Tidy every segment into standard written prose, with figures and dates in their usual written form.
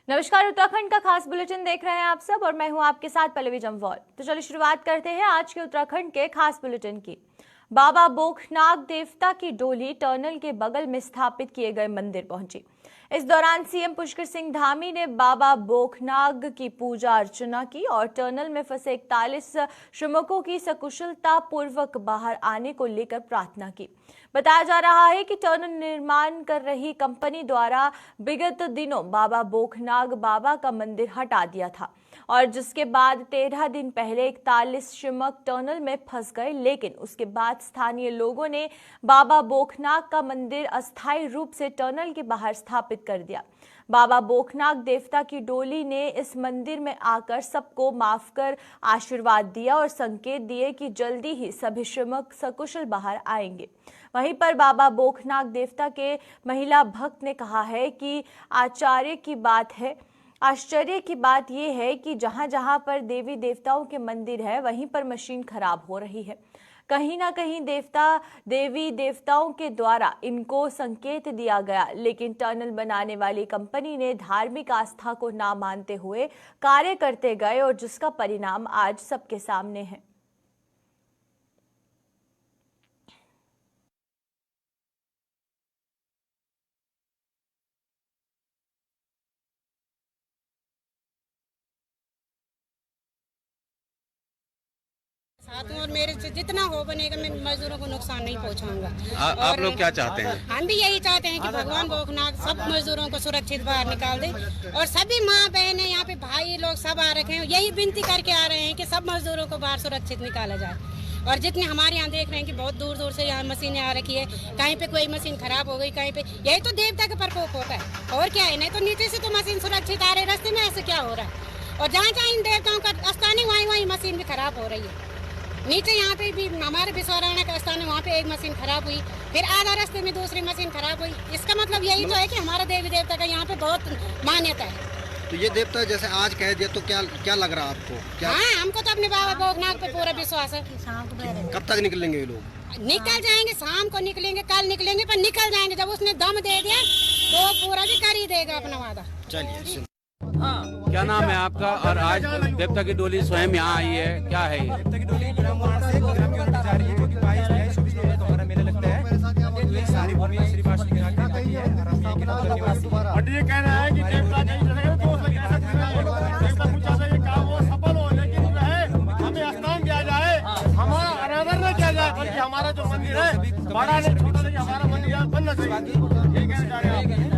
नमस्कार, उत्तराखंड का खास बुलेटिन देख रहे हैं आप सब और मैं हूं आपके साथ पल्लवी जम्वाल। तो चलिए शुरुआत करते हैं आज के उत्तराखंड के खास बुलेटिन की। बाबा बोखनाग देवता की डोली टनल के बगल में स्थापित किए गए मंदिर पहुंची। इस दौरान सीएम पुष्कर सिंह धामी ने बाबा बोखनाग की पूजा अर्चना की और टनल में फंसे 41 श्रमिकों की सकुशलता पूर्वक बाहर आने को लेकर प्रार्थना की। बताया जा रहा है कि टनल निर्माण कर रही कंपनी द्वारा विगत दिनों बाबा बोखनाग बाबा का मंदिर हटा दिया था और जिसके बाद 13 दिन पहले 41 श्रमिक टनल में फंस गए, लेकिन उसके बाद स्थानीय लोगों ने बाबा बोखनाग का मंदिर अस्थायी रूप से टनल के बाहर स्थापित कर दिया। बाबा बोखनाग देवता की डोली ने इस मंदिर में आकर सबको माफ कर आशीर्वाद दिया और संकेत दिए कि जल्दी ही सभी श्रमिक सकुशल बाहर आएंगे। वहीं पर बाबा बोखनाग देवता के महिला भक्त ने कहा है कि आश्चर्य की बात यह है कि जहां जहां पर देवी देवताओं के मंदिर है वहीं पर मशीन खराब हो रही है। कहीं ना कहीं देवी देवताओं के द्वारा इनको संकेत दिया गया, लेकिन टनल बनाने वाली कंपनी ने धार्मिक आस्था को ना मानते हुए कार्य करते गए और जिसका परिणाम आज सबके सामने है। साथ में और मेरे से जितना हो बनेगा मैं मजदूरों को नुकसान नहीं पहुंचाऊंगा। आप लोग क्या चाहते हैं? हम भी यही चाहते हैं कि भगवान बोखनाग सब मजदूरों को सुरक्षित बाहर निकाल दे और सभी माँ बहनें यहाँ पे भाई लोग सब आ रखे हैं, यही विनती करके आ रहे हैं कि सब मजदूरों को बाहर सुरक्षित निकाला जाए। और जितने हमारे यहाँ देख रहे हैं कि बहुत दूर दूर से यहाँ मशीनें आ रखी है, कहीं पे कोई मशीन खराब हो गई, कहीं पे यही तो देवता का प्रकोप होता है और क्या है। नहीं तो नीचे से तो मशीन सुरक्षित आ रही, रास्ते में ऐसे क्या हो रहा है। और जहाँ जहाँ इन देवताओं का स्थान है वहीं मशीन भी खराब हो रही है। नीचे यहाँ पे भी हमारे विश्वरायण का स्थान है, वहाँ पे एक मशीन खराब हुई, फिर आधा रास्ते में दूसरी मशीन खराब हुई। इसका मतलब यही तो है कि हमारा देवी देवता का यहाँ पे बहुत मान्यता है। तो ये देवता जैसे आज कह दिया तो क्या लग रहा है आपको? क्या? हाँ, हमको तो अपने बाबा बोखनाग पे पूरा विश्वास है। कब तक निकलेंगे ये लोग? निकल जाएंगे, शाम को निकलेंगे, कल निकलेंगे, पर निकल जाएंगे। जब उसने दम दे दिया तो पूरा भी कर ही देगा अपना वादा। चलिए। क्या नाम है आपका? और आज देवता की डोली स्वयं यहाँ आई है, क्या है ये? देवता की डोली ब्रह्मांड से ग्राम की ओर जा रही है, क्योंकि 22 मई 24 नवंबर को हमारा मेला लगता है। ये सारी भूमि श्री वासुदेव की आती है और हम यहीं के लोकल निवासी हैं। और ये कहना है कि देवता नहीं चलेगा तो देवता पूछा था ये काम वो सफल हो, लेकिन जो है हमें स्थान दिया जाए, हमारा अनादर न किया जाए, बल्कि हमारा जो मंदिर है बड़ा नहीं छोटा नहीं, हमारा मंदिर बनना चाहिए। ये कहना चाह रहे हैं।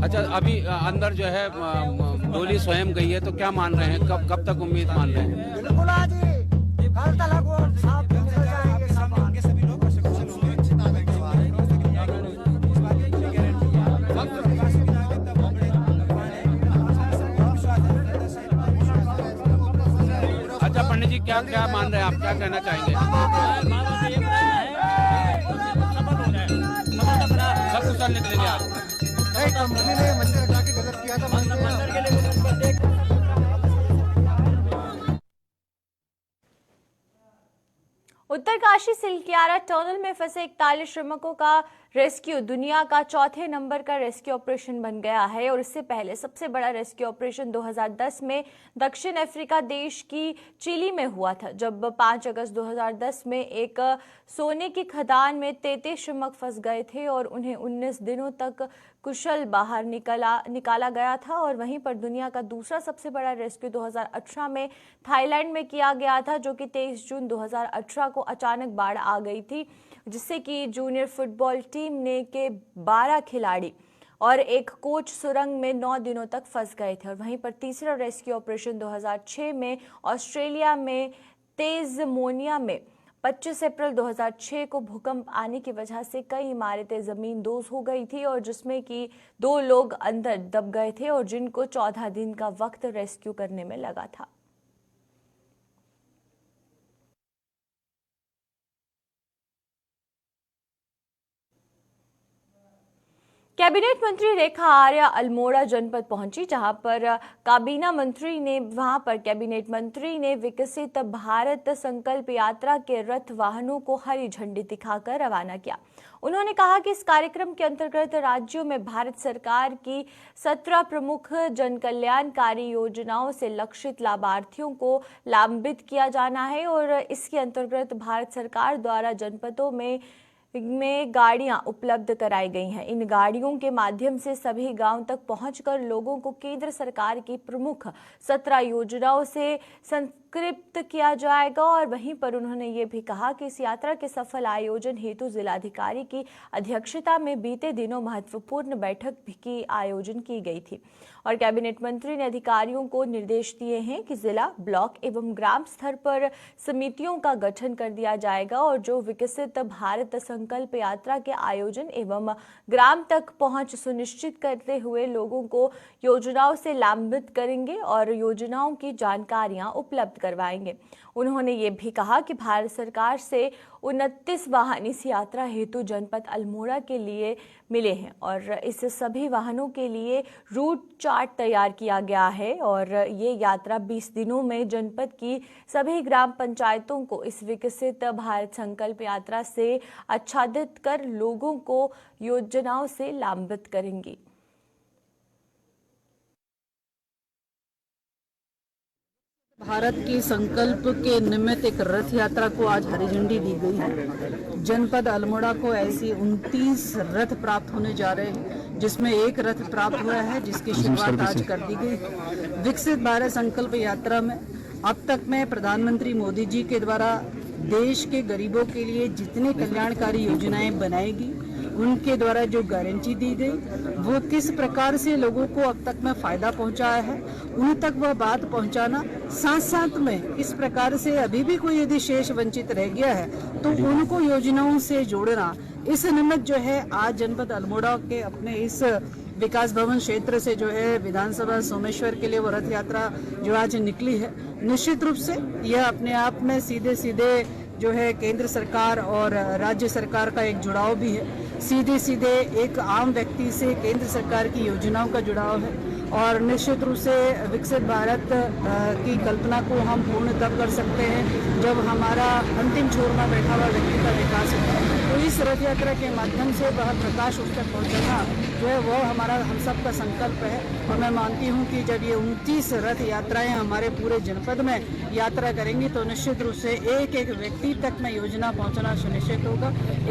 अच्छा, अभी अंदर जो है डोली स्वयं गई है, तो क्या मान रहे हैं? कब तक उम्मीद मान रहे हैं? बिल्कुल आज कल तक वो साफ निकल जाएंगे सभी लोग सकुशल होंगे, अच्छे ताकत के बारे में इस बात की गारंटी है। अच्छा पंडित जी, क्या मान रहे हैं आप? क्या कहना चाहेंगे? सब कुशल निकलेंगे आप? कंपनी ने मंदिर हटा के गलत किया था। मंदिर के लिए उत्तरकाशी सिलक्यारा टनल में फंसे 41 श्रमिकों का रेस्क्यू दुनिया का चौथे नंबर का रेस्क्यू ऑपरेशन बन गया है और इससे पहले सबसे बड़ा रेस्क्यू ऑपरेशन 2010 में दक्षिण अफ्रीका देश की चिली में हुआ था, जब 5 अगस्त 2010 में एक सोने की खदान में 33 श्रमिक फंस गए थे और उन्हें 19 दिनों तक कुशल बाहर निकाला गया था। और वहीं पर दुनिया का दूसरा सबसे बड़ा रेस्क्यू 2018 में थाईलैंड में किया गया था, जो कि 23 जून 2018 को अचानक बाढ़ आ गई थी, जिससे कि जूनियर फुटबॉल टीम ने के 12 खिलाड़ी और एक कोच सुरंग में 9 दिनों तक फंस गए थे। और वहीं पर तीसरा रेस्क्यू ऑपरेशन 2006 में ऑस्ट्रेलिया में तेजमोनिया में 25 अप्रैल 2006 को भूकंप आने की वजह से कई इमारतें जमींदोज हो गई थी और जिसमें कि 2 लोग अंदर दब गए थे और जिनको 14 दिन का वक्त रेस्क्यू करने में लगा था। कैबिनेट मंत्री रेखा आर्या अल्मोड़ा जनपद पहुंची, जहां पर कैबिनेट मंत्री ने विकसित भारत संकल्प यात्रा के रथ वाहनों को हरी झंडी दिखाकर रवाना किया। उन्होंने कहा कि इस कार्यक्रम के अंतर्गत राज्यों में भारत सरकार की 17 प्रमुख जनकल्याणकारी योजनाओं से लक्षित लाभार्थियों को लाभान्वित किया जाना है और इसके अंतर्गत भारत सरकार द्वारा जनपदों में गाड़ियां उपलब्ध कराई गई हैं। इन गाड़ियों के माध्यम से सभी गांव तक पहुंचकर लोगों को केंद्र सरकार की प्रमुख 17 योजनाओं से संतृप्त किया जाएगा। और वहीं पर उन्होंने ये भी कहा कि इस यात्रा के सफल आयोजन हेतु जिलाधिकारी की अध्यक्षता में बीते दिनों महत्वपूर्ण बैठक की आयोजन की गई थी और कैबिनेट मंत्री ने अधिकारियों को निर्देश दिए हैं कि जिला, ब्लॉक एवं ग्राम स्तर पर समितियों का गठन कर दिया जाएगा और जो विकसित भारत संकल्प यात्रा के आयोजन एवं ग्राम तक पहुंच सुनिश्चित करते हुए लोगों को योजनाओं से लाभान्वित करेंगे और योजनाओं की जानकारियां उपलब्ध करवाएंगे। उन्होंने ये भी कहा कि भारत सरकार से 29 वाहन इस यात्रा हेतु जनपद अल्मोड़ा के लिए मिले हैं और इस सभी वाहनों के लिए रूट चार्ट तैयार किया गया है और ये यात्रा 20 दिनों में जनपद की सभी ग्राम पंचायतों को इस विकसित भारत संकल्प यात्रा से आच्छादित कर लोगों को योजनाओं से लाभान्वित करेंगी। भारत की संकल्प के निमित्त एक रथ यात्रा को आज हरी झंडी दी गई है। जनपद अल्मोड़ा को ऐसी 29 रथ प्राप्त होने जा रहे हैं, जिसमें एक रथ प्राप्त हुआ है जिसकी शुरुआत आज कर दी गई। विकसित भारत संकल्प यात्रा में अब तक में प्रधानमंत्री मोदी जी के द्वारा देश के गरीबों के लिए जितनी कल्याणकारी योजनाएं बनाएगी, उनके द्वारा जो गारंटी दी गई, वो किस प्रकार से लोगों को अब तक में फायदा पहुंचाया है, उन तक वह बात पहुंचाना, साथ साथ में इस प्रकार से अभी भी कोई यदि शेष वंचित रह गया है तो उनको योजनाओं से जोड़ना। इस निमित्त जो है आज जनपद अल्मोड़ा के अपने इस विकास भवन क्षेत्र से जो है विधानसभा सोमेश्वर के लिए वो रथ यात्रा जो आज निकली है, निश्चित रूप से यह अपने आप में सीधे सीधे जो है केंद्र सरकार और राज्य सरकार का एक जुड़ाव भी है। सीधे सीधे एक आम व्यक्ति से केंद्र सरकार की योजनाओं का जुड़ाव है और निश्चित रूप से विकसित भारत की कल्पना को हम पूर्ण तब कर सकते हैं जब हमारा अंतिम छोर में बैठा हुआ व्यक्ति का विकास होगा। तो इस रथ यात्रा के माध्यम से वह प्रकाश उस तक पहुँचाना जो है वो हमारा हम सब का संकल्प है और मैं मानती हूँ कि जब ये 29 रथ यात्राएं हमारे पूरे जनपद में यात्रा करेंगी तो निश्चित रूप से एक एक व्यक्ति तक में योजना पहुँचना सुनिश्चित होगा।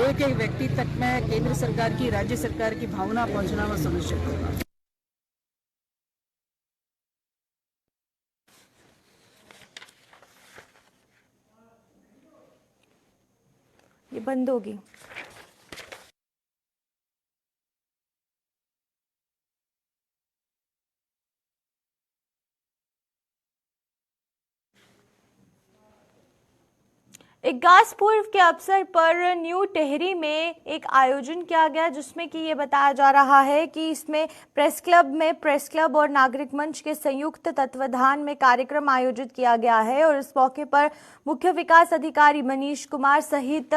एक एक व्यक्ति तक में केंद्र सरकार की, राज्य सरकार की भावना पहुँचना वह सुनिश्चित होगा। ये बंद होगी। एक गास पूर्व के अवसर पर न्यू टेहरी में एक आयोजन किया गया, जिसमें कि ये बताया जा रहा है कि इसमें प्रेस क्लब और नागरिक मंच के संयुक्त तत्वाधान में कार्यक्रम आयोजित किया गया है और इस मौके पर मुख्य विकास अधिकारी मनीष कुमार सहित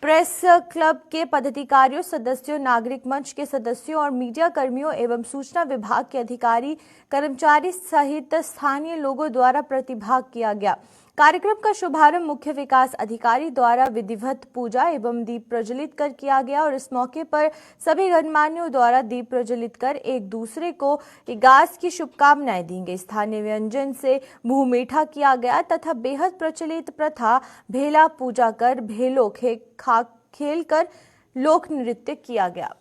प्रेस क्लब के पदाधिकारियों, सदस्यों, नागरिक मंच के सदस्यों और मीडिया कर्मियों एवं सूचना विभाग के अधिकारी, कर्मचारी सहित स्थानीय लोगों द्वारा प्रतिभाग किया गया। कार्यक्रम का शुभारंभ मुख्य विकास अधिकारी द्वारा विधिवत पूजा एवं दीप प्रज्वलित कर किया गया और इस मौके पर सभी गणमान्यों द्वारा दीप प्रज्वलित कर एक दूसरे को गास की शुभकामनाएं दी गई। स्थानीय व्यंजन से मुंह मीठा किया गया तथा बेहद प्रचलित प्रथा भेला पूजा कर भेलो खेल कर लोक नृत्य किया गया।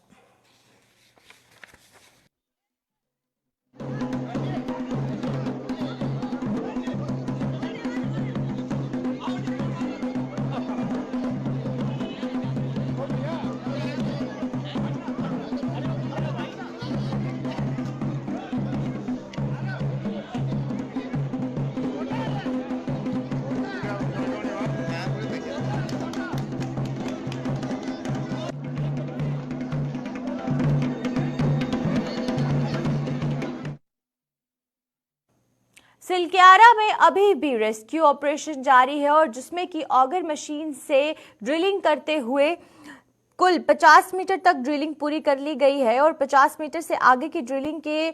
सिलक्यारा में अभी भी रेस्क्यू ऑपरेशन जारी है और जिसमें कि ऑगर मशीन से ड्रिलिंग करते हुए कुल 50 मीटर तक ड्रिलिंग पूरी कर ली गई है और 50 मीटर से आगे की ड्रिलिंग के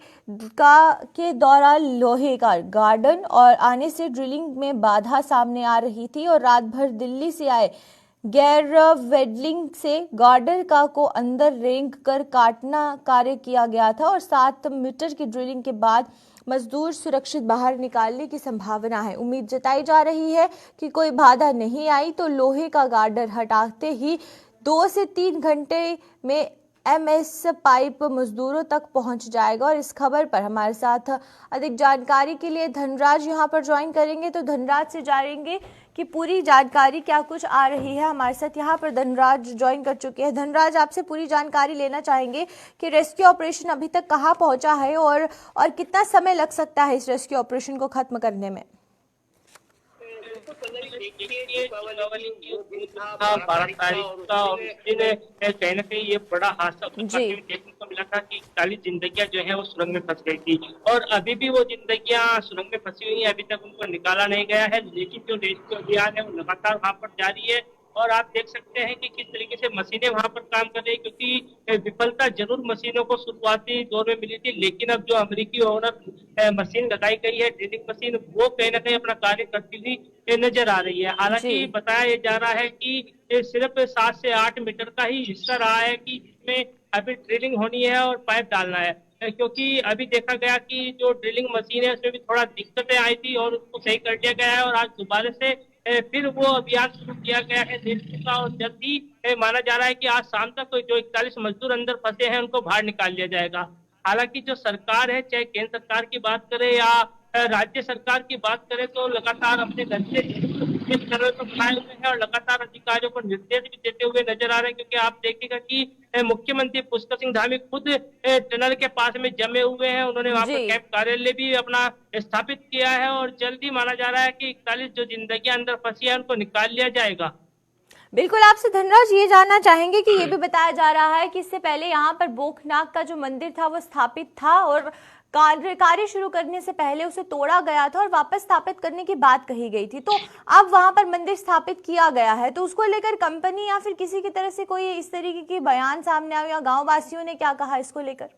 दौरान लोहे का गार्डन और आने से ड्रिलिंग में बाधा सामने आ रही थी और रात भर दिल्ली से आए गैर वेल्डिंग से गार्डर को अंदर रेंग कर काटना कार्य किया गया था और 7 मीटर की ड्रिलिंग के बाद मजदूर सुरक्षित बाहर निकालने की संभावना है। उम्मीद जताई जा रही है कि कोई बाधा नहीं आई तो लोहे का गार्डर हटाते ही 2 से 3 घंटे में एमएस पाइप मजदूरों तक पहुंच जाएगा। और इस खबर पर हमारे साथ अधिक जानकारी के लिए धनराज यहां पर ज्वाइन करेंगे, तो धनराज से जानेंगे कि पूरी जानकारी क्या कुछ आ रही है। हमारे साथ यहाँ पर धनराज ज्वाइन कर चुके हैं। धनराज, आपसे पूरी जानकारी लेना चाहेंगे कि रेस्क्यू ऑपरेशन अभी तक कहाँ पहुंचा है और कितना समय लग सकता है इस रेस्क्यू ऑपरेशन को खत्म करने में। कहीं न कहीं ये बड़ा हादसा देखने को मिला था कि 41 जिंदगियां जो है वो सुरंग में फंस गई थी और अभी भी वो जिंदगियां सुरंग में फंसी हुई हैं। अभी तक उनको निकाला नहीं गया है, लेकिन जो रेस्क्यू अभियान है वो लगातार वहाँ पर जारी है। और आप देख सकते हैं कि किस तरीके से मशीनें वहां पर काम कर रही है, क्योंकि विफलता जरूर मशीनों को शुरुआती दौर में मिली थी, लेकिन अब जो अमेरिकी ओनर मशीन लगाई गई है ड्रिलिंग मशीन, वो कहीं ना कहीं अपना कार्य करती हुई नजर आ रही है। हालांकि बताया जा रहा है कि सिर्फ 7 से 8 मीटर का ही हिस्सा रहा है कि इसमें अभी ड्रिलिंग होनी है और पाइप डालना है, क्योंकि अभी देखा गया कि जो ड्रिलिंग मशीन है उसमें भी थोड़ा दिक्कतें आई थी और उसको सही कर दिया गया है और आज दोबारा से फिर वो अभियान शुरू किया गया है रेस्क्यू का और जल्द ही माना जा रहा है कि आज शाम तक जो 41 मजदूर अंदर फंसे हैं उनको बाहर निकाल लिया जाएगा। हालांकि जो सरकार है, चाहे केंद्र सरकार की बात करें या राज्य सरकार की बात करें, तो लगातार अपने घर से इस तरह को बनाए हुए हैं और लगातार अधिकारियों को निर्देश भी देते हुए नजर आ रहे हैं, क्योंकि आप देखिएगा कि मुख्यमंत्री पुष्कर सिंह धामी खुद टनल के पास में जमे हुए हैं। उन्होंने वहां पर कैंप कार्यालय भी अपना स्थापित किया है और जल्दी माना जा रहा है कि 41 जो जिंदगियां अंदर फंसी है उनको निकाल लिया जाएगा। बिल्कुल, आपसे धनराज ये जानना चाहेंगे कि ये भी बताया जा रहा है कि इससे पहले यहाँ पर बोखनाग का जो मंदिर था वो स्थापित था और कार्य शुरू करने से पहले उसे तोड़ा गया था और वापस स्थापित करने की बात कही गई थी, तो अब वहां पर मंदिर स्थापित किया गया है, तो उसको लेकर कंपनी या फिर किसी की तरफ से कोई इस तरीके की बयान सामने आया या गांव वासियों ने क्या कहा इसको लेकर?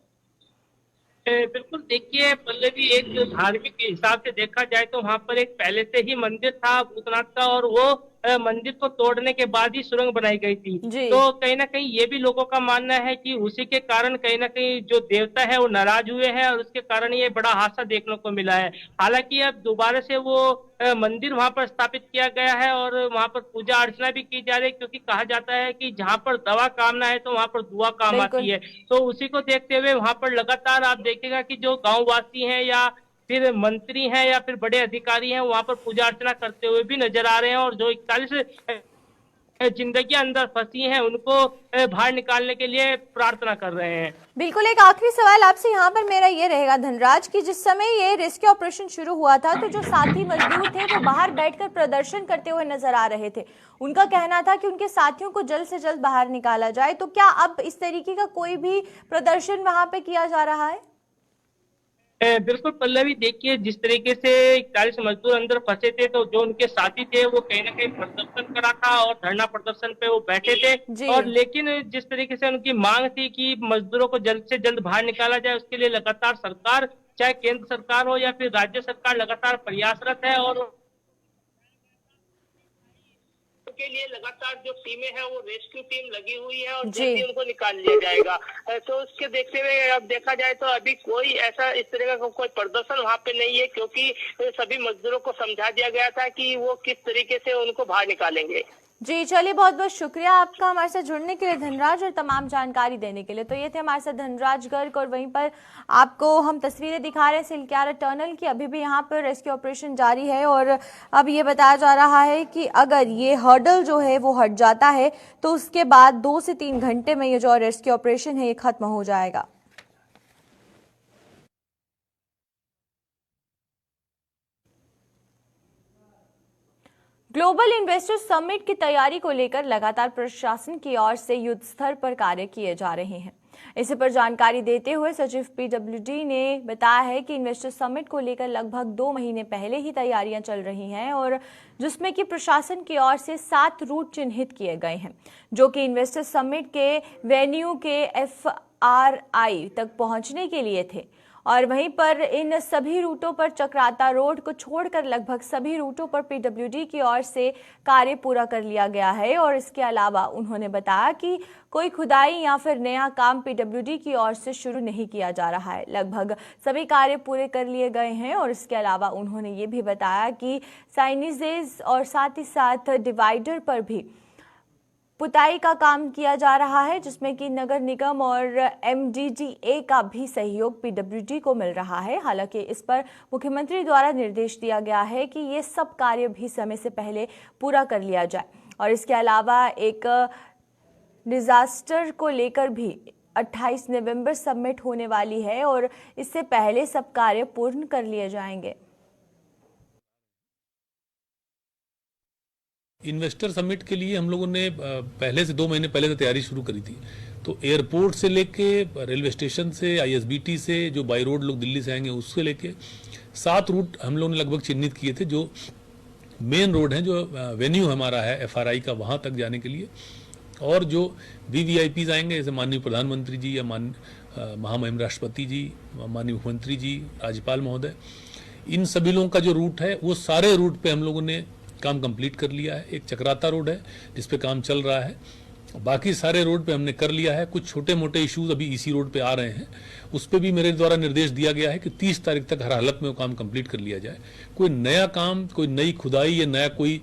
बिल्कुल, देखिए पल्लवी, एक धार्मिक के हिसाब से देखा जाए तो वहाँ पर एक पहले से ही मंदिर था भूतनाथ का और वो मंदिर को तोड़ने के बाद ही सुरंग बनाई गई थी। तो कहीं ना कहीं ये भी लोगों का मानना है कि उसी के कारण कहीं ना कहीं जो देवता है वो नाराज हुए हैं और उसके कारण ये बड़ा हादसा देखने को मिला है। हालांकि अब दोबारा से वो मंदिर वहां पर स्थापित किया गया है और वहां पर पूजा अर्चना भी की जा रही है, क्योंकि कहा जाता है कि जहां पर दवा काम ना है तो वहां पर दुआ काम आती है। तो उसी को देखते हुए वहां पर लगातार आप देखेगा कि जो गाँव वासी है या फिर मंत्री हैं या फिर बड़े अधिकारी हैं वहां पर पूजा अर्चना करते हुए भी नजर आ रहे हैं और जो 41 जिंदगियां अंदर फंसी हैं उनको बाहर निकालने के लिए प्रार्थना कर रहे हैं। बिल्कुल, एक आखिरी सवाल आपसे यहाँ पर मेरा ये रहेगा धनराज कि जिस समय ये रेस्क्यू ऑपरेशन शुरू हुआ था तो जो साथी मजदूर थे वो बाहर बैठकर प्रदर्शन करते हुए नजर आ रहे थे। उनका कहना था कि उनके साथियों को जल्द से जल्द बाहर निकाला जाए, तो क्या अब इस तरीके का कोई भी प्रदर्शन वहां पे किया जा रहा है? बिल्कुल पल्लवी, देखिए जिस तरीके से 41 मजदूर अंदर फंसे थे तो जो उनके साथी थे वो कहीं ना कहीं प्रदर्शन करा था और धरना प्रदर्शन पे वो बैठे थे और लेकिन जिस तरीके से उनकी मांग थी कि मजदूरों को जल्द से जल्द बाहर निकाला जाए, उसके लिए लगातार सरकार, चाहे केंद्र सरकार हो या फिर राज्य सरकार, लगातार प्रयासरत है और के लिए लगातार जो टीमें हैं वो रेस्क्यू टीम लगी हुई है और जल्दी उनको निकाल लिया जाएगा। तो उसके देखते हुए अब देखा जाए तो अभी कोई ऐसा इस तरह का कोई प्रदर्शन वहाँ पे नहीं है, क्योंकि सभी मजदूरों को समझा दिया गया था कि वो किस तरीके से उनको बाहर निकालेंगे। जी चलिए, बहुत बहुत शुक्रिया आपका हमारे साथ जुड़ने के लिए धनराज और तमाम जानकारी देने के लिए। तो ये थे हमारे साथ धनराज गर्ग और वहीं पर आपको हम तस्वीरें दिखा रहे हैं सिलक्यारा टनल की। अभी भी यहाँ पर रेस्क्यू ऑपरेशन जारी है और अब ये बताया जा रहा है कि अगर ये हर्डल जो है वो हट जाता है तो उसके बाद 2 से 3 घंटे में ये जो रेस्क्यू ऑपरेशन है ये खत्म हो जाएगा। ग्लोबल इन्वेस्टर समिट की तैयारी को लेकर लगातार प्रशासन की ओर से युद्ध स्तर पर कार्य किए जा रहे हैं। इसी पर जानकारी देते हुए सचिव पीडब्ल्यूडी ने बताया है कि इन्वेस्टर समिट को लेकर लगभग 2 महीने पहले ही तैयारियां चल रही हैं और जिसमें कि प्रशासन की ओर से 7 रूट चिन्हित किए गए हैं जो कि इन्वेस्टर समिट के वेन्यू के FRI तक पहुंचने के लिए थे। और वहीं पर इन सभी रूटों पर चक्राता रोड को छोड़कर लगभग सभी रूटों पर पीडब्ल्यूडी की ओर से कार्य पूरा कर लिया गया है। और इसके अलावा उन्होंने बताया कि कोई खुदाई या फिर नया काम पीडब्ल्यूडी की ओर से शुरू नहीं किया जा रहा है। लगभग सभी कार्य पूरे कर लिए गए हैं। और इसके अलावा उन्होंने ये भी बताया कि साइनेजेस और साथ ही साथ डिवाइडर पर भी पुताई का काम किया जा रहा है जिसमें कि नगर निगम और MDDA का भी सहयोग पीडब्ल्यूडी को मिल रहा है। हालांकि इस पर मुख्यमंत्री द्वारा निर्देश दिया गया है कि ये सब कार्य भी समय से पहले पूरा कर लिया जाए। और इसके अलावा एक डिजास्टर को लेकर भी 28 नवंबर सबमिट होने वाली है और इससे पहले सब कार्य पूर्ण कर लिए जाएंगे। इन्वेस्टर समिट के लिए हम लोगों ने पहले से 2 महीने पहले से तैयारी शुरू करी थी। तो एयरपोर्ट से लेके रेलवे स्टेशन से ISBT से जो बाई रोड लोग दिल्ली से आएंगे उससे लेके 7 रूट हम लोगों ने लगभग चिन्हित किए थे जो मेन रोड हैं, जो वेन्यू हमारा है FRI का, वहाँ तक जाने के लिए। और जो VVIPs आएंगे जैसे माननीय प्रधानमंत्री जी या महामहिम राष्ट्रपति जी, माननीय मुख्यमंत्री जी, राज्यपाल महोदय, इन सभी लोगों का जो रूट है वो सारे रूट पे हम लोगों ने काम कंप्लीट कर लिया है। एक चक्राता रोड है जिस पे काम चल रहा है, बाकी सारे रोड पे हमने कर लिया है। कुछ छोटे मोटे इश्यूज अभी इसी रोड पे आ रहे हैं, उस पे भी मेरे द्वारा निर्देश दिया गया है कि 30 तारीख तक हर हालत में वो काम कंप्लीट कर लिया जाए। कोई नया काम, कोई नई खुदाई या नया कोई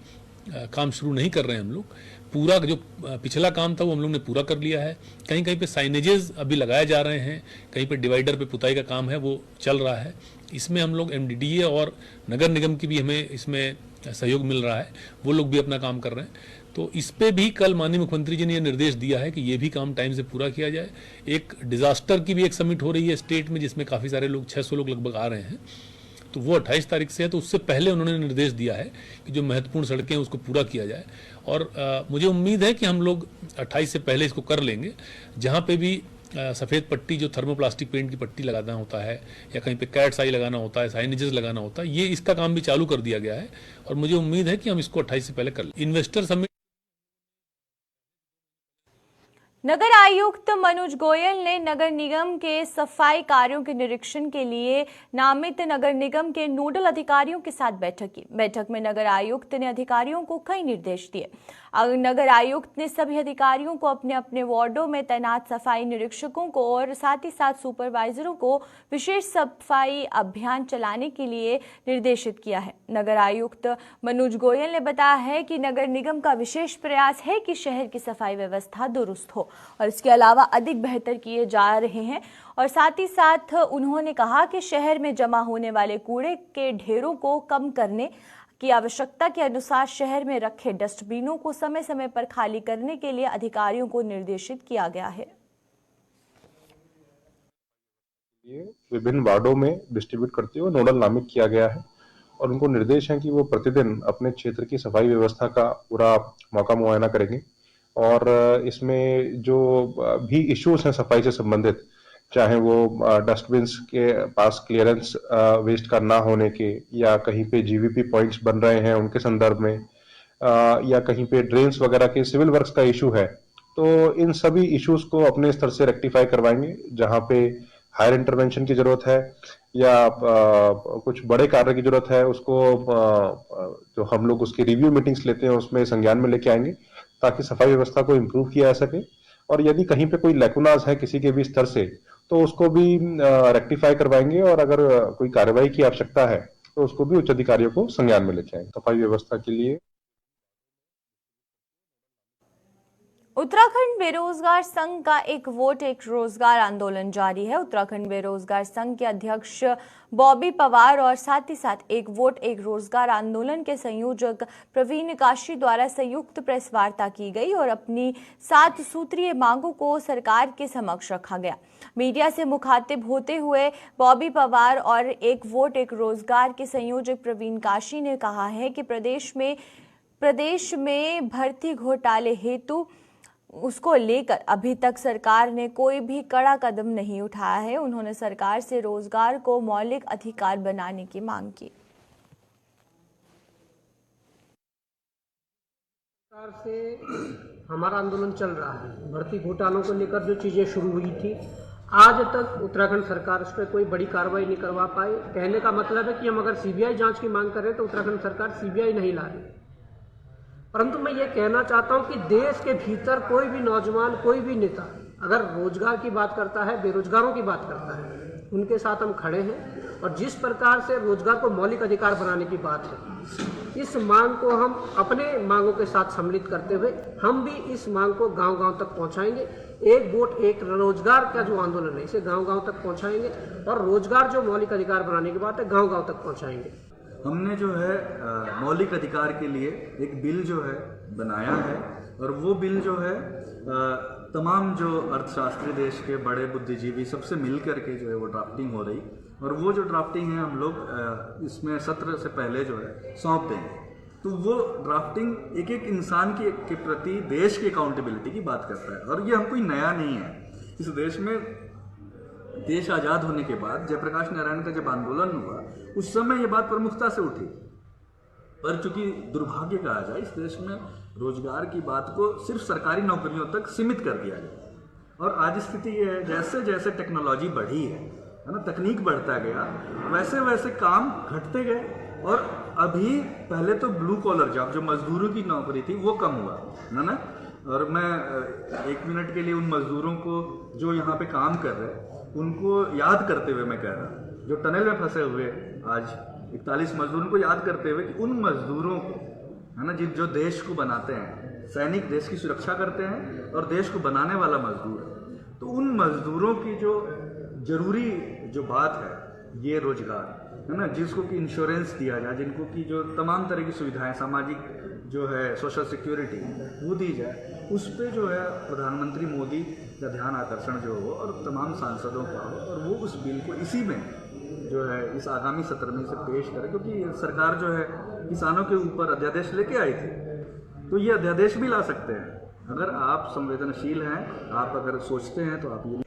काम शुरू नहीं कर रहे हैं हम लोग। पूरा जो पिछला काम था वो हम लोग ने पूरा कर लिया है। कहीं कहीं पे साइनेजेस अभी लगाए जा रहे हैं, कहीं पे डिवाइडर पे पुताई का काम है वो चल रहा है। इसमें हम लोग MDDA और नगर निगम की भी हमें इसमें सहयोग मिल रहा है, वो लोग भी अपना काम कर रहे हैं। तो इस पे भी कल माननीय मुख्यमंत्री जी ने ये निर्देश दिया है कि ये भी काम टाइम से पूरा किया जाए। एक डिजास्टर की भी एक समिट हो रही है स्टेट में जिसमें काफ़ी सारे लोग 600 लोग लगभग आ रहे हैं, तो वो 28 तारीख से है। तो उससे पहले उन्होंने निर्देश दिया है कि जो महत्वपूर्ण सड़कें हैं उसको पूरा किया जाए। और मुझे उम्मीद है कि हम लोग 28 से पहले इसको कर लेंगे। जहाँ पे भी सफ़ेद पट्टी, जो थर्मोप्लास्टिक पेंट की पट्टी लगाना होता है या कहीं पे कैट्स आई लगाना होता है, साइनेजेस लगाना होता है, ये इसका काम भी चालू कर दिया गया है। और मुझे उम्मीद है कि हम इसको 28 से पहले कर लें। इन्वेस्टर समिट नगर आयुक्त मनोज गोयल ने नगर निगम के सफाई कार्यों के निरीक्षण के लिए नामित नगर निगम के नोडल अधिकारियों के साथ बैठक की। बैठक में नगर आयुक्त ने अधिकारियों को कई निर्देश दिए। नगर आयुक्त ने सभी अधिकारियों को अपने अपने वार्डों में तैनात सफाई निरीक्षकों को और साथ ही साथ सुपरवाइजरों को विशेष सफाई अभियान चलाने के लिए निर्देशित किया है। नगर आयुक्त मनोज गोयल ने बताया है कि नगर निगम का विशेष प्रयास है कि शहर की सफाई व्यवस्था दुरुस्त हो और इसके अलावा अधिक बेहतर किए जा रहे हैं। और साथ ही साथ उन्होंने कहा कि शहर में जमा होने वाले कूड़े के ढेरों को कम करने की आवश्यकता के अनुसार शहर में रखे डस्टबिनों को समय समय पर खाली करने के लिए अधिकारियों को निर्देशित किया गया है। विभिन्न वार्डों में डिस्ट्रीब्यूट करते हुए नोडल नामित किया गया है और उनको निर्देश है कि वो प्रतिदिन अपने क्षेत्र की सफाई व्यवस्था का पूरा मौका मुआयना करेंगे। और इसमें जो भी इश्यूज हैं सफाई से संबंधित, चाहे वो डस्टबिन्स के पास क्लियरेंस वेस्ट का ना होने के, या कहीं पे GVP पॉइंट्स बन रहे हैं उनके संदर्भ में, या कहीं पे ड्रेन्स वगैरह के सिविल वर्क्स का इशू है, तो इन सभी इश्यूज को अपने स्तर से रेक्टिफाई करवाएंगे। जहाँ पे हायर इंटरवेंशन की जरूरत है या कुछ बड़े कार्य की जरूरत है, उसको जो हम लोग उसकी रिव्यू मीटिंग्स लेते हैं उसमें संज्ञान में लेके आएंगे ताकि सफाई व्यवस्था को इम्प्रूव किया जा सके। और यदि कहीं पे कोई लैकुनास है किसी के भी स्तर से तो उसको भी रेक्टिफाई करवाएंगे और अगर कोई कार्रवाई की आवश्यकता है तो उसको भी उच्च अधिकारियों को संज्ञान में लेके आएंगे। सफाई व्यवस्था के लिए उत्तराखंड बेरोजगार संघ का एक वोट एक रोजगार आंदोलन जारी है। उत्तराखंड बेरोजगार संघ के अध्यक्ष बॉबी पवार और साथ ही साथ एक वोट एक रोजगार आंदोलन के संयोजक प्रवीण काशी द्वारा संयुक्त प्रेस वार्ता की गई और अपनी 7 सूत्रीय मांगों को सरकार के समक्ष रखा गया। मीडिया से मुखातिब होते हुए बॉबी पवार और एक वोट एक रोजगार के संयोजक प्रवीण काशी ने कहा है कि प्रदेश में भर्ती घोटाले हेतु उसको लेकर अभी तक सरकार ने कोई भी कड़ा कदम नहीं उठाया है। उन्होंने सरकार से रोजगार को मौलिक अधिकार बनाने की मांग की। सरकार से हमारा आंदोलन चल रहा है। भर्ती घोटालों को लेकर जो चीज़ें शुरू हुई थी, आज तक उत्तराखंड सरकार उस पर कोई बड़ी कार्रवाई नहीं करवा पाई। कहने का मतलब है कि हम अगर सीबीआई जांच की मांग कर रहे हैं तो उत्तराखंड सरकार सीबीआई नहीं ला रही। परंतु मैं ये कहना चाहता हूँ कि देश के भीतर कोई भी नौजवान, कोई भी नेता अगर रोजगार की बात करता है, बेरोजगारों की बात करता है, उनके साथ हम खड़े हैं। और जिस प्रकार से रोजगार को मौलिक अधिकार बनाने की बात है, इस मांग को हम अपने मांगों के साथ सम्मिलित करते हुए हम भी इस मांग को गांव-गांव तक पहुंचाएंगे। एक वोट एक रोजगार का जो आंदोलन है, इसे गांव-गांव तक पहुंचाएंगे और रोजगार जो मौलिक अधिकार बनाने की बात है, गांव-गांव तक पहुंचाएंगे। हमने जो है मौलिक अधिकार के लिए एक बिल जो है बनाया है और वो बिल जो है तमाम जो अर्थशास्त्री देश के बड़े बुद्धिजीवी सबसे मिल करके जो है वो ड्राफ्टिंग हो रही, और वो जो ड्राफ्टिंग है हम लोग इसमें सत्र से पहले जो है सौंप देंगे। तो वो ड्राफ्टिंग एक एक इंसान के प्रति देश की अकाउंटेबिलिटी की बात करता है, और ये हम कोई नया नहीं है। इस देश में देश आज़ाद होने के बाद जयप्रकाश नारायण का जब आंदोलन हुआ उस समय ये बात प्रमुखता से उठी, पर चूंकि दुर्भाग्य कहा जाए इस देश में रोजगार की बात को सिर्फ सरकारी नौकरियों तक सीमित कर दिया गया। और आज स्थिति ये है, जैसे जैसे टेक्नोलॉजी बढ़ी है ना, तकनीक बढ़ता गया, वैसे वैसे काम घटते गए। और अभी पहले तो ब्लू कॉलर जॉब जो मजदूरों की नौकरी थी वो कम हुआ है ना। और मैं एक मिनट के लिए उन मजदूरों को जो यहाँ पे काम कर रहे हैं उनको याद करते हुए मैं कह रहा हूँ, जो टनल में फंसे हुए आज 41 मजदूरों को याद करते हुए कि उन मजदूरों को है ना, जो देश को बनाते हैं, सैनिक देश की सुरक्षा करते हैं और देश को बनाने वाला मजदूर है, तो उन मजदूरों की जो जरूरी जो बात है ये रोजगार है ना, जिसको कि इंश्योरेंस दिया जाए, जिनको कि जो तमाम तरह की सुविधाएं सामाजिक जो है सोशल सिक्योरिटी वो दी जाए, उस पर जो है प्रधानमंत्री मोदी का ध्यान आकर्षण जो हो और तमाम सांसदों का हो, और वो उस बिल को इसी में जो है इस आगामी सत्र में से पेश करे। क्योंकि सरकार जो है किसानों के ऊपर अध्यादेश लेके आई थी, तो ये अध्यादेश भी ला सकते हैं। अगर आप संवेदनशील हैं, आप अगर सोचते हैं तो आप ये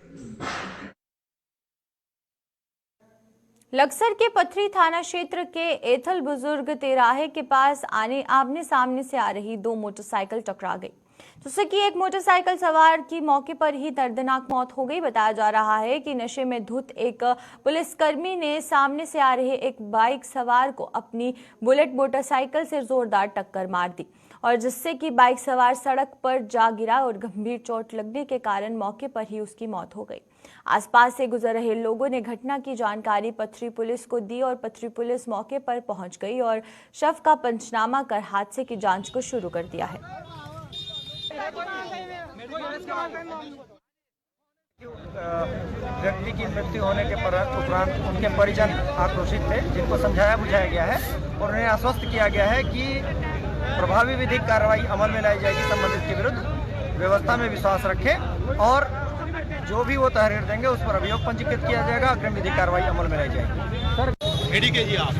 लक्सर के पथरी थाना क्षेत्र के एथल बुजुर्ग तिराहे के पास आमने सामने से आ रही दो मोटरसाइकिल टकरा गई, जिससे कि एक मोटरसाइकिल सवार की मौके पर ही दर्दनाक मौत हो गई। बताया जा रहा है कि नशे में धुत एक पुलिसकर्मी ने सामने से आ रहे एक बाइक सवार को अपनी बुलेट मोटरसाइकिल से जोरदार टक्कर मार दी, और जिससे कि बाइक सवार सड़क पर जा गिरा और गंभीर चोट लगने के कारण मौके पर ही उसकी मौत हो गई। आसपास से गुजर रहे लोगों ने घटना की जानकारी पथरी पुलिस को दी और पथरी पुलिस मौके पर पहुंच गई और शव का पंचनामा कर हादसे की जांच को शुरू कर दिया है। व्यक्ति की मृत्यु होने के उपरांत उनके परिजन आक्रोशित थे, जिनको समझाया बुझाया गया है और उन्हें आश्वस्त किया गया है कि प्रभावी विधिक कार्रवाई अमल में लाई जाएगी। संबंधित के विरुद्ध व्यवस्था में विश्वास रखें और जो भी वो तहरीर देंगे उस पर अभियोग पंजीकृत किया जाएगा, अग्रिम विधिक कार्रवाई अमल में लाई जाएगी। सर एडीके जी आप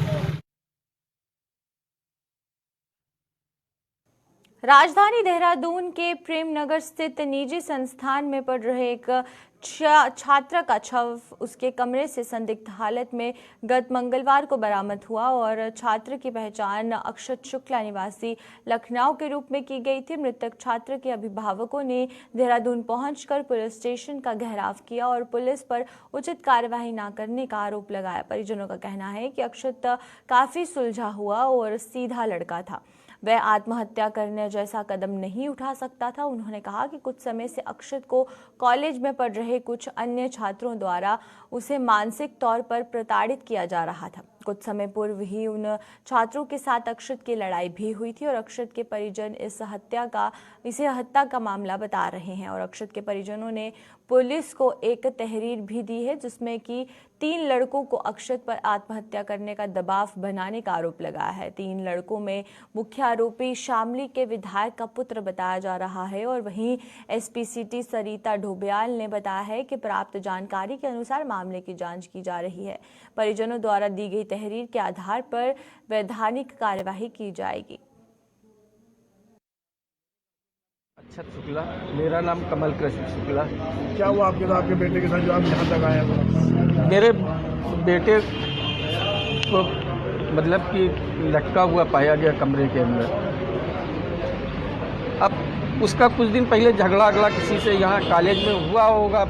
राजधानी देहरादून के प्रेम नगर स्थित निजी संस्थान में पढ़ रहे एक छात्र का शव उसके कमरे से संदिग्ध हालत में गत मंगलवार को बरामद हुआ और छात्र की पहचान अक्षत शुक्ला निवासी लखनऊ के रूप में की गई थी। मृतक छात्र के अभिभावकों ने देहरादून पहुंचकर पुलिस स्टेशन का घेराव किया और पुलिस पर उचित कार्यवाही न करने का आरोप लगाया। परिजनों का कहना है कि अक्षत काफी सुलझा हुआ और सीधा लड़का था, वह आत्महत्या करने जैसा कदम नहीं उठा सकता था। उन्होंने कहा कि कुछ समय से अक्षत को कॉलेज में पढ़ रहे कुछ अन्य छात्रों द्वारा उसे मानसिक तौर पर प्रताड़ित किया जा रहा था। कुछ समय पूर्व ही उन छात्रों के साथ अक्षत की लड़ाई भी हुई थी और अक्षत के परिजन इसे हत्या का मामला बता रहे हैं। और अक्षत के परिजनों ने पुलिस को एक तहरीर भी दी है जिसमें कि 3 लड़कों को अक्षत पर आत्महत्या करने का दबाव बनाने का आरोप लगाया है। 3 लड़कों में मुख्य आरोपी शामली के विधायक का पुत्र बताया जा रहा है और वहीं एसपी सिटी सरिता ढोबियाल ने बताया है कि प्राप्त जानकारी के अनुसार मामले की जांच की जा रही है। परिजनों द्वारा दी गई तहरीर के आधार पर वैधानिक कार्यवाही की जाएगी। अक्षत शुक्ला, मेरा नाम कमल कृष्ण शुक्ला। क्या हुआ आपके साथ, आपके बेटे के साथ जो आप यहाँ तक आए हैं? मेरे बेटे को मतलब कि लटका हुआ पाया गया कमरे के अंदर। अब उसका कुछ दिन पहले झगड़ा किसी से यहाँ कॉलेज में हुआ होगा,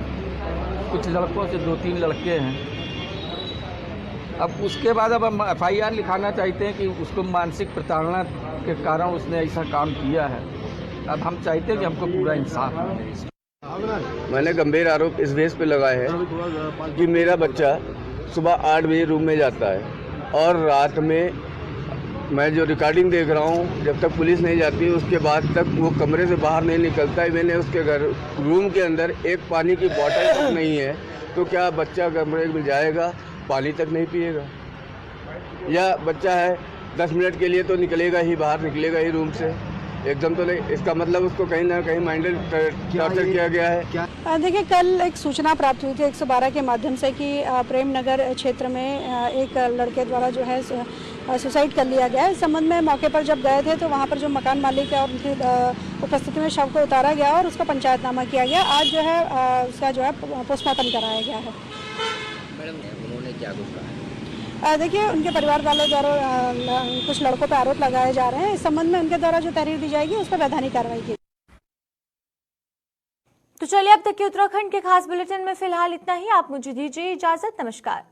कुछ लड़कों से, 2-3 लड़के हैं। अब उसके बाद अब हम FIR लिखाना चाहते हैं कि उसको मानसिक प्रताड़ना के कारण उसने ऐसा काम किया है। अब हम चाहते हैं कि हमको पूरा इंसाफ मिले। मैंने गंभीर आरोप इस बेस पे लगाए हैं कि मेरा बच्चा सुबह 8 बजे रूम में जाता है और रात में मैं जो रिकॉर्डिंग देख रहा हूँ, जब तक पुलिस नहीं जाती है उसके बाद तक वो कमरे से बाहर नहीं निकलता है। मैंने उसके घर रूम के अंदर एक पानी की बोतल तक नहीं है, तो क्या बच्चा कमरे में जाएगा, पानी तक नहीं पिएगा? या बच्चा है 10 मिनट के लिए तो निकलेगा ही, बाहर निकलेगा ही रूम से, एकदम तो नहीं। इसका मतलब उसको कहीं ना कहीं माइंडल टॉर्चर किया गया है। देखिए, कल एक सूचना प्राप्त हुई थी 112 के माध्यम से कि प्रेम नगर क्षेत्र में एक लड़के द्वारा जो है सुसाइड कर लिया गया है। इस संबंध में मौके पर जब गए थे तो वहाँ पर जो मकान मालिक है और उनकी उपस्थिति में शव को उतारा गया और उसका पंचायतनामा किया गया। आज जो है उसका जो है पोस्टमार्टम कराया गया है। मैडम, उन्होंने क्या कुछ कहा? देखिए, उनके परिवार वालों द्वारा कुछ लड़कों पर आरोप लगाए जा रहे हैं। इस संबंध में उनके द्वारा जो तहरीर दी जाएगी उस पर वैधानिक कार्रवाई की। तो चलिए, अब तक के उत्तराखंड के खास बुलेटिन में फिलहाल इतना ही। आप मुझे दीजिए इजाजत। नमस्कार।